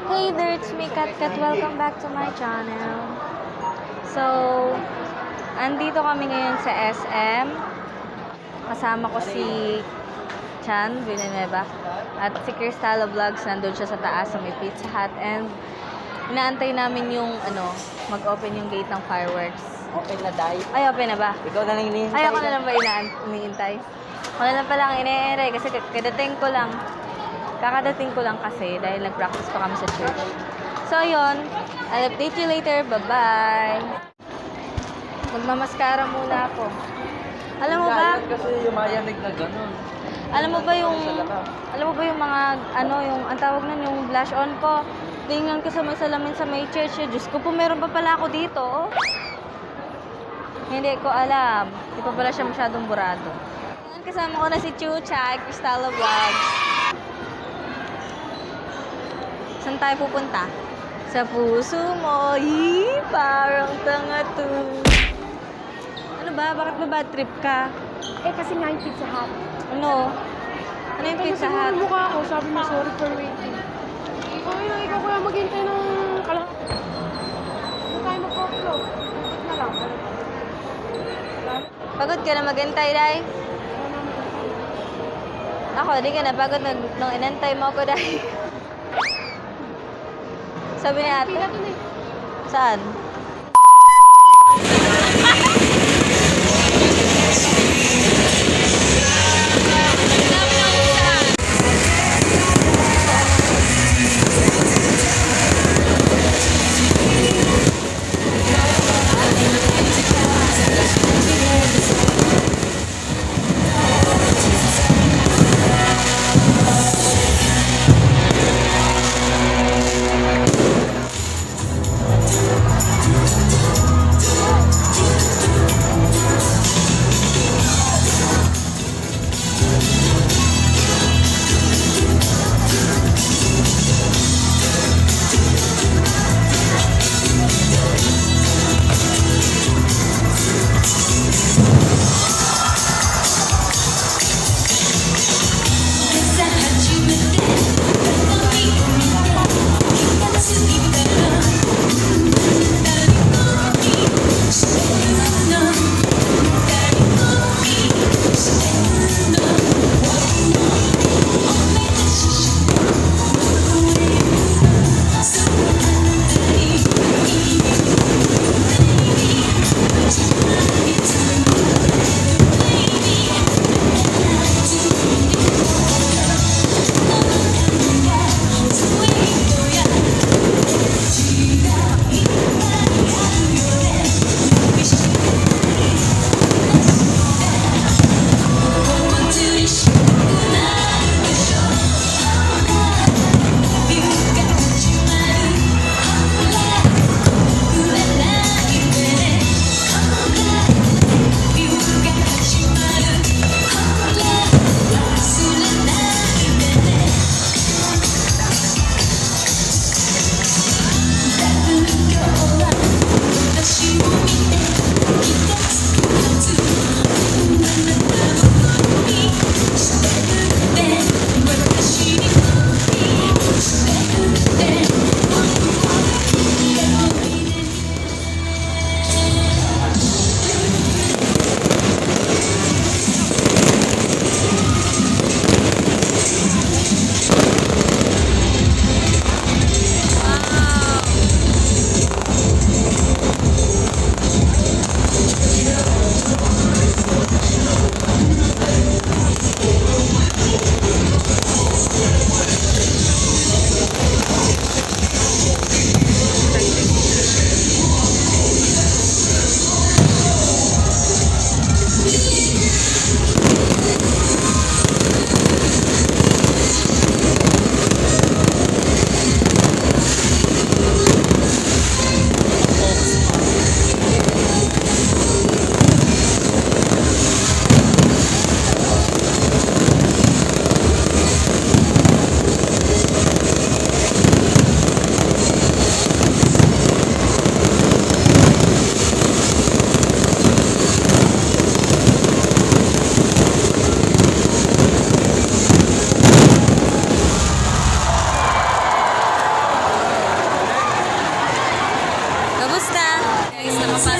Hey there, it's me, Kat Kat. Welcome back to my channel. So, andito kami ngayon sa SM. Kasama ko si Chan Villanueva at si Cristalo Vlogs. Nandun siya sa taas sa may Pizza Hut. And inaantay namin yung mag-open yung gate ng fireworks. Open na, Day. Ay, open na ba? Ikaw na lang hinihintay. Ay, ako na lang ba iniintay? Ako na lang pala ang ine-ere kasi kakadating ko lang kasi dahil nag-practice pa kami sa church. So, yun. I'll update you later. Bye-bye. Magmamaskara muna ako. Alam mo ba? Kasi yung mayanig na gano'n. Alam mo ba yung mga, yung, ang tawag nun, yung blush on ko. Tingnan ko sa may salamin sa may church. Diyos ko po, meron pa pala ako dito. Oh. Hindi ko alam. Hindi pa pala siya masyadong burado. Kasama ko na si Chucha, Cristalo Vlogs. Saan tayo pupunta? Sa puso mo, parang tanga to. Ano ba? Bakit ba bad trip ka? Kasi nga yung Pizza Hut. Ano? Ano yung Pizza Hut? Kasi mukha ako, sabi niya, sorry for waiting. Ikaw kaya maghintay ng kalahati. Kung tayo mag-upload, na lang. Pagod ka na maghintay, Day? Ako, di ka na pagod nung inantay mo ako, Day. Sabi ni ate? Pila dun eh. Saan?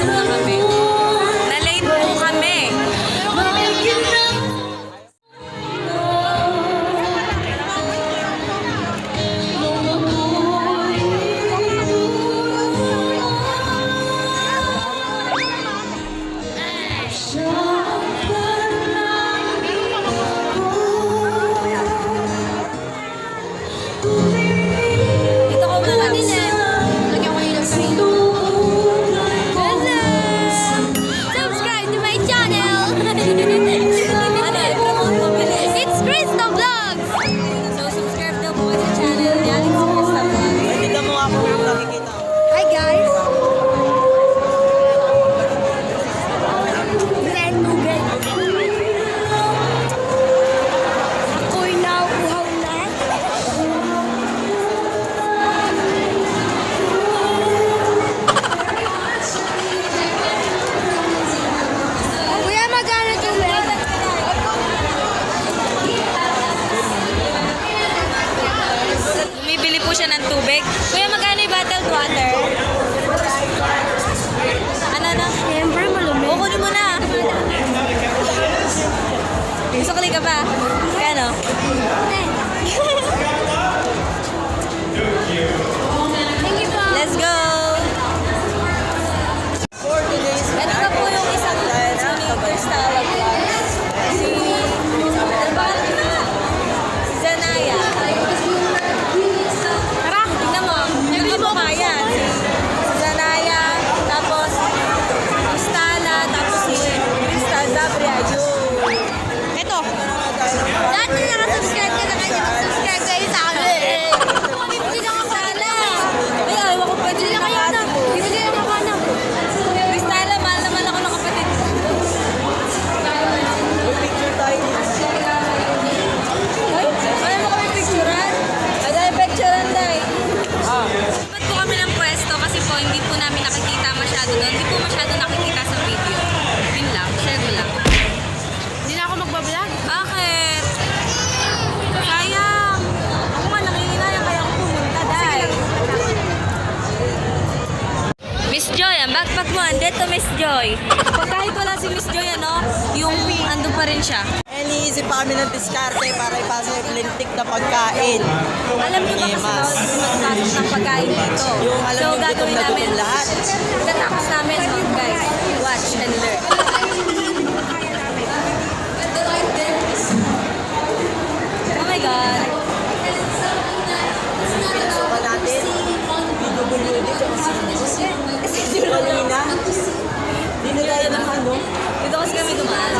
Papasok na kami. Na-late po kami. Dito ko muna natin eh. Lagyan ko yung subscribe to my channel! It's Krista Vlogs! So, subscribe daw po sa channel ni Alex Krista Vlogs. Tignan mo ako yung nakikita. Hi guys! Red tubig. Ako'y nauuhaw na. Kuya, magkano tubig? Bumibili po siya ng tubig. Kuya, magkano yung bottled water? Ano na? Siyempre, malumi. Kukunin mo na. Sukli ka pa. Kano? Thank you po. Let's go! Ito na po yung isang Teenagers Tala Vlogs. Si... Ano ba? Si Zanaya. Tara, tingnan mo. Yung kabukayan. Si Zanaya, tapos si Stana, tapos si Krista Zabria. Ito. Lahat na nakasubscribe ka na kanya, mag-subscribe kayo sa amin. Bibili lang ako na. Ay, ayaw ko pwede Bibili na lang kayo na. kapatid ko. Bibili lang ako na. Kristala, mahal naman ako ng kapatid ko. Picture tayo dito. Ay, wala mo kami picturean? Ay, dahil picturean dahil. Ba't po kami ng pwesto? Kasi po, hindi po namin nakikita masyado doon. Hindi po masyado nakikita sa video. Yun lang, share ko lang. Hindi na ako magbablog. Bakit? Sayang. Ako nga, nanginginayang kaya ako pumunta dahil. Miss Joy, ang backpack mo, andito Miss Joy. Pag kahit wala si Miss Joy, ano, yung andun pa rin siya. Iniisip pa kami ng diskarte para ipasa yung lintik na pagkain. Alam niyo ba kasi bawal magpasok ng pagkain dito? Yung alam niyo, gagawin gutom na namin gutom lahat. Tatapos namin, guys. Watch and learn. Oh my God. So pa natin, PWD tsaka sino kanina. Hindi na tayo ng ano. Dito kasi kami dumaan.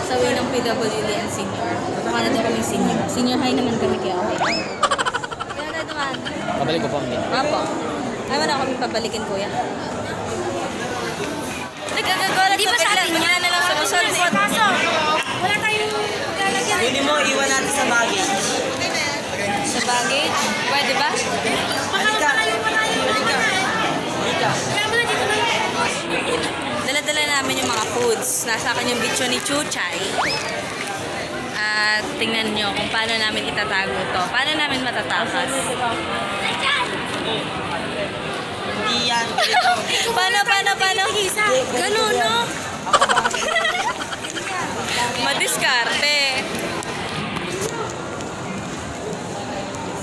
Sa way ng PWD and senior. Mukha na daw kaming senior. Senior high naman kami kaya okay. Kaya tayo dumaan. Pabalik ko pa kami. Apo. Ay, wala kaming papalikin, kuya. Nagkagagolan sa bigla. Wala na lang sa musulpot. Wala tayong lalagyan. Pwede mo, iwan natin sa baggage. Sa baggage? Pwede ba? Halika. Halika. Halika. Kaya mo na dito na lang. Dala-dala namin yung mga foods. Nasa akin yung bitcho ni Chuchay. At tingnan nyo kung paano namin itatago to. Paano namin matatakas. Hindi yan. Paano? Ganun, no? Madiskarte.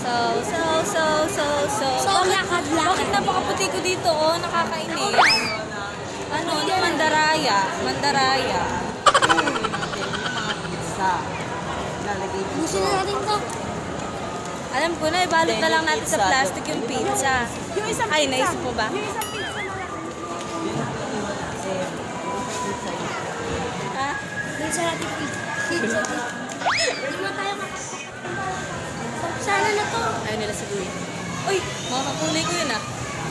So, lakad lang. Bakit napakaputi ko dito, oh? Nakakainis. Ano mandaraya? Mandaraya. Sa lalagay dito. Gusto na natin to. Alam ko na, ibalot na lang natin sa plastic yung pizza. Ay, naisip mo ba? Ha? Dun sa natin pizza. Hindi mo tayo sana na to. Ayaw nila siguro. Uy, mga kakulay ko yun ah.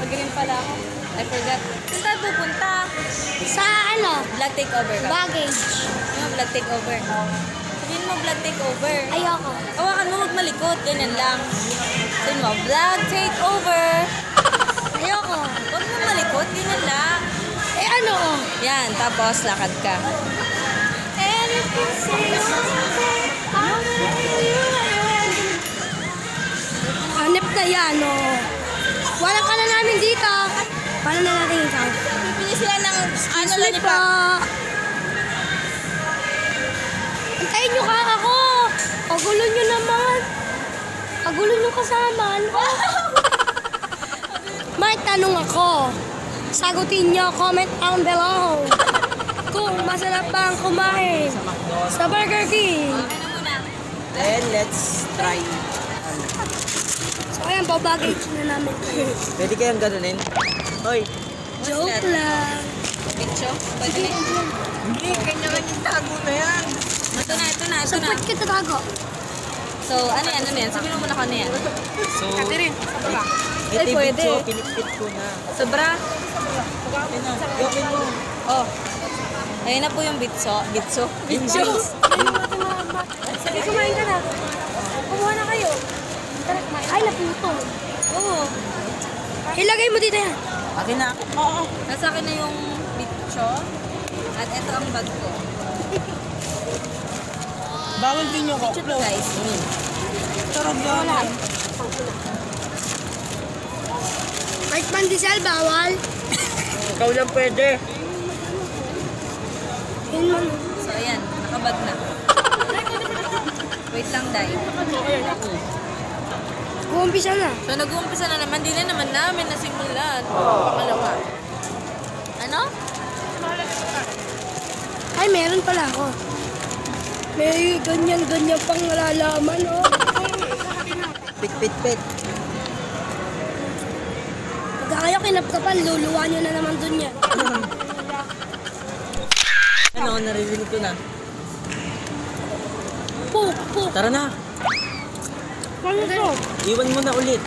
Mag-green pala ako. I forgot. Saan tayo pupunta? Sa ano? Vlog takeover ka. Baggage. Ano, vlog takeover. Sabihin mo vlog takeover. Ayoko. Hawakan mo, huwag malikot. Ganyan lang. Sabihin mo, vlog takeover. Ayoko. Huwag mo malikot. Ganyan lang. Eh ano? Yan, tapos lakad ka. Hanip na yan, oh. Walang ka na namin dito. Paano na natin ikaw? Pipili sila ng ano Sleep po! Antayin nyo ka ako! Pagulo nyo naman! Pagulo nyo kasama! May tanong ako. Sagutin nyo, comment down below. Kung masarap ba ang kumain sa Burger King. Then, let's try. So ayan, babaggage na namin. Pwede kayang ganunin? Hoy. Joke lang. Picture? Pwede na. Hindi, kanya-kanyang tago na yan. Ito na, ito na, ito So, na. ba't kita tago? So, ano yan, ano yan? Sabihin mo muna kanya yan. So, Ay, ito pwede. yung pinipit ko na. Sobra. Ayun na, gawin mo. Oh. Ayun na po yung bitso. Bitso? Bitso. Sige, kumain ka na. Kumuha na kayo. Tara, kumain. Ay, naputo. Oo. Ilagay mo dito yan. Akin na. Oo. Nasa akin na yung bitso. At ito ang bag ko. Bawal din yung Bitso to guys. Sarap yan. Kahit pandesal, bawal. Ikaw lang pwede. Yun man. So, ayan. Nakabag na. Wait lang, Day. Kumpisa na. So, nag-uumpisa na naman. Di na naman namin nasimulan. Pangalawa. Ano? Ay, meron pala ako. May ganyan-ganyan pang malalaman, oh. Pit, pit, pit. Pagka kayo kinapkapan, luluwa nyo na naman dun yan. Ano, naririnig ko na. Puk, puk. Tara na. Paano to? Iwan mo na ulit.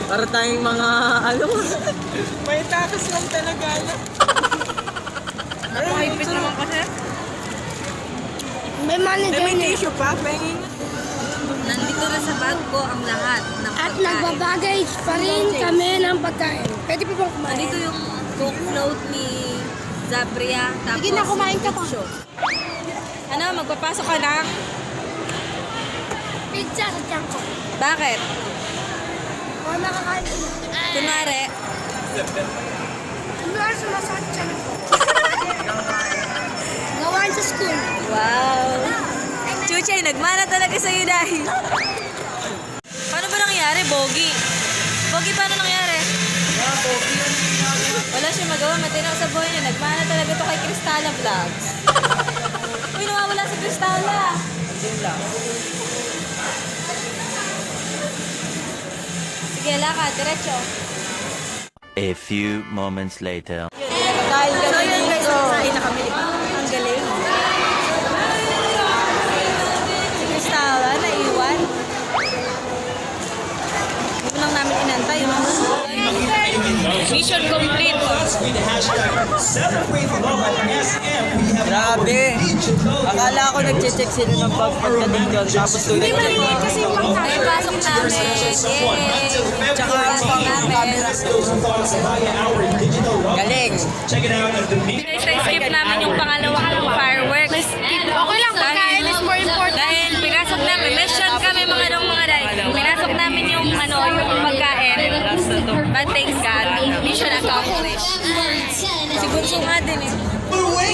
Para tayong mga, ano, may takas lang talaga. Napakahigpit naman kasi. May manager niya. tissue pa, pahingin. Nandito na sa bag ko ang lahat ng At pagkain. nagbabagage pa rin kami ng pagkain. Pwede pa bang kumain? Nandito yung Coke float ni Zabria. Tapos Sige na, kumain ka pa. bitso. Ano, magpapasok ka na? Pizza sa tiyan ko. Bakit? O nakakain ko. Kunwari, Ano ang sumasakit tiyan ko? Gawain sa school. wow. Chuchay, nagmana talaga sa'yo dahil. Paano ba nangyari, Bogi? Bogi, paano nangyari? Wala siya magawa, matinaw sa buhay niya. Nagmana talaga to kay Cristala Vlogs. Uy, nawawala si Cristala. Sige, lakad, diretso. A few moments later. Kain ka So, na yun guys, dito. ay, nakamili pa. Ang galing. Si Cristala, naiwan. Hindi lang namin inantay. Mission complete. Grabe. Akala ko nag-check sila ng pagdating doon. Tapos tuloy na Kasi may pasok namin. Yay! Tsaka ang camera. Galing. Skip namin yung pangalawang fireworks. Okay lang, pagkain is more important. Dahil pinasok namin, mission kami mga dahil. Pinasok namin yung yung pagkain. But thanks God, mission accomplished. Si Bunso nga din eh.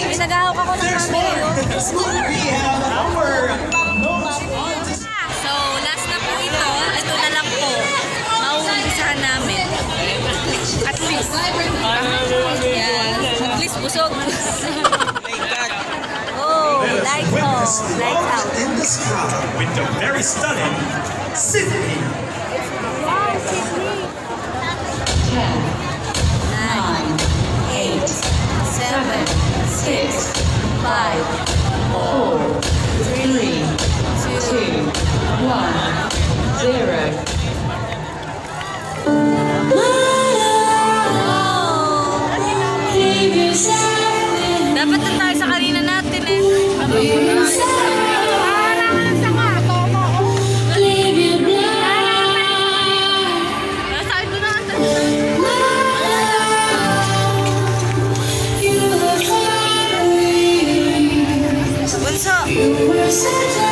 May nag-ahawak ako ng camera. So, last na po ito. Ito na lang po. Mauumpisahan namin. At least. Yan. At least busog. Oh, lights off. Lights out. in the sky with the very stunning Sydney. Wow, Sydney. 9, 8, 7, 6, 5, 4, 3, 2, 1, 0. Dapat na tayo sa kanina natin eh. Nasaan ko na ata. Bunso!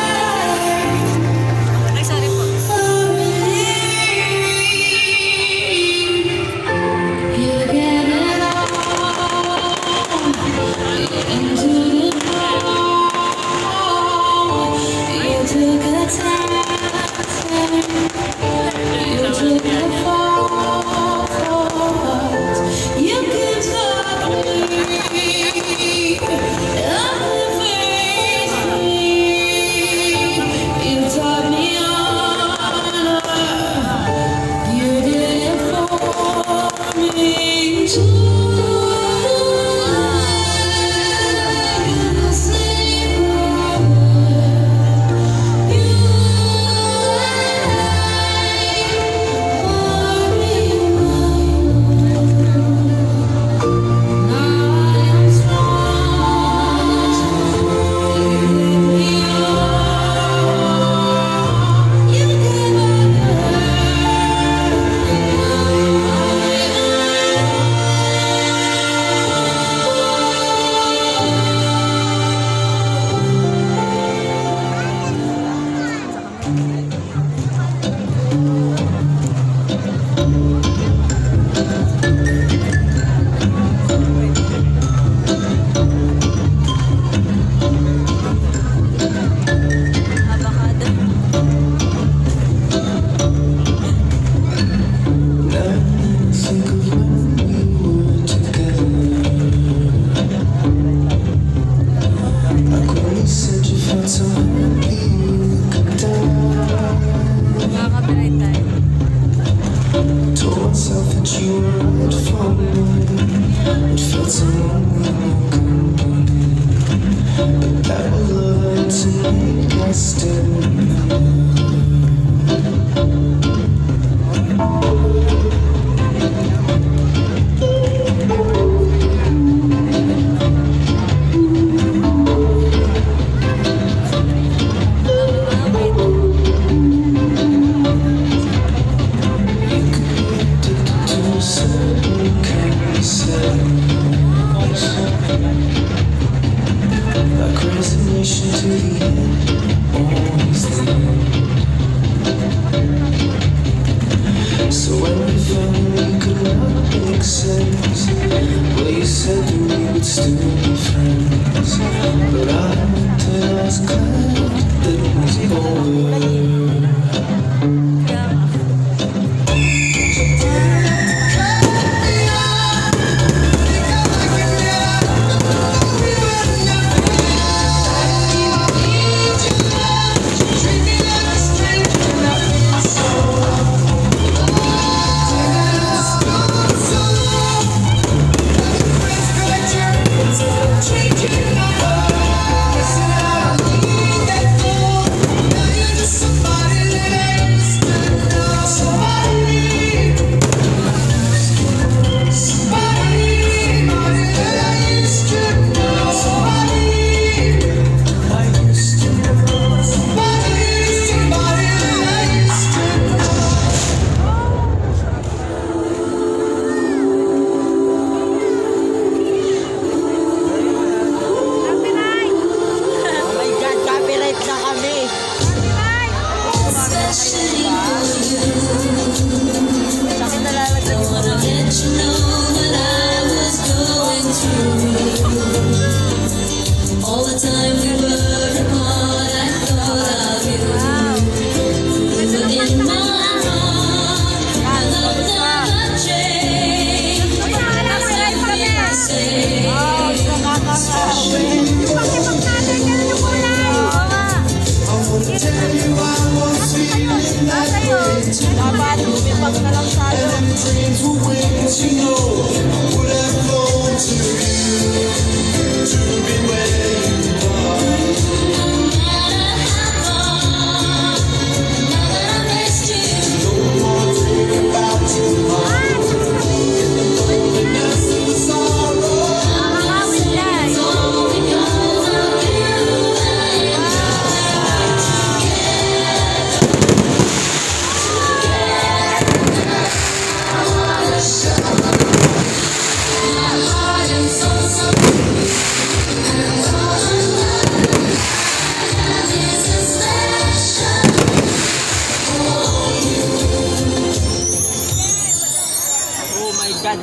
Avocado. Think of when we were together. Like when you said you felt so happy you could die. Makaka-copyright tayo. Told myself that you were right for me. It felt so lonely in your company. But that was love to make us stay. To a certain kind of sadness, like resignation to the end, always there. So when we finally could not make sense, well, you said that we would still be friends. But I admit that I was glad that it was over.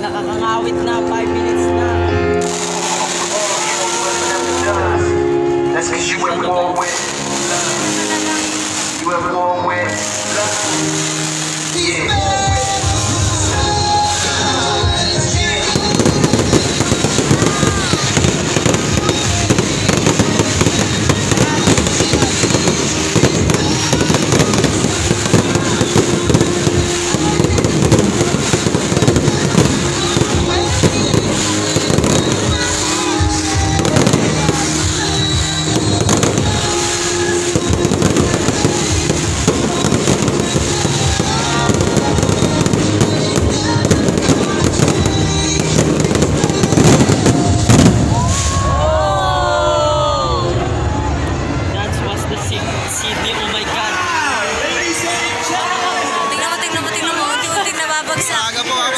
Nakakangawit na 5 minutes na. That's cause you were born with love. You were born with love. Yeah.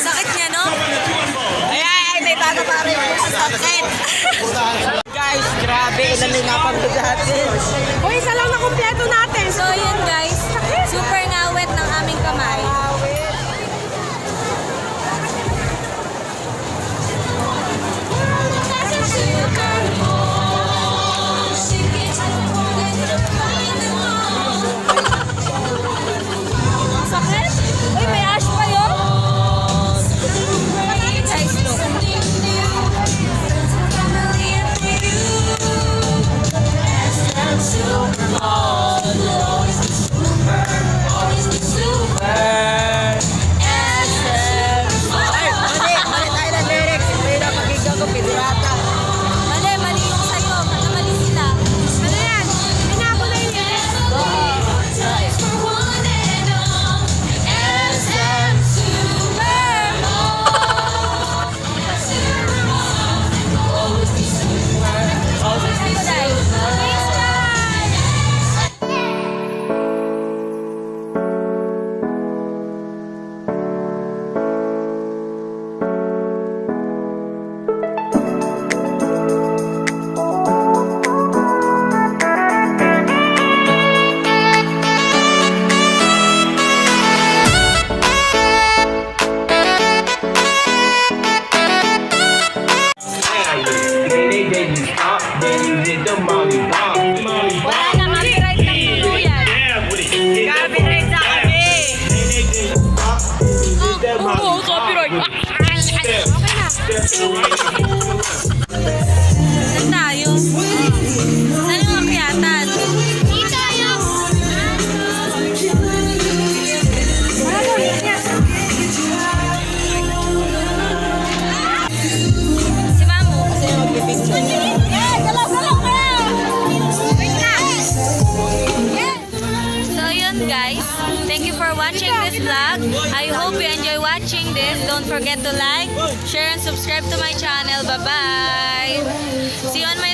Sakit niya, no? Ay, may bago pa rin. Sakit. Guys, grabe. Ilan na napagod natin. Uy, isa lang na kumpleto natin. So, yun guys. Saan tayo? Saan yung akyatan? Dito yung... Si Mamu. Kasi mag-picture niya. Galaw-galaw ka! Wait lang! So yun guys, thank you for watching this vlog. I hope you enjoy watching this. Don't forget to like, share, and subscribe to my channel. Bye-bye! See you on my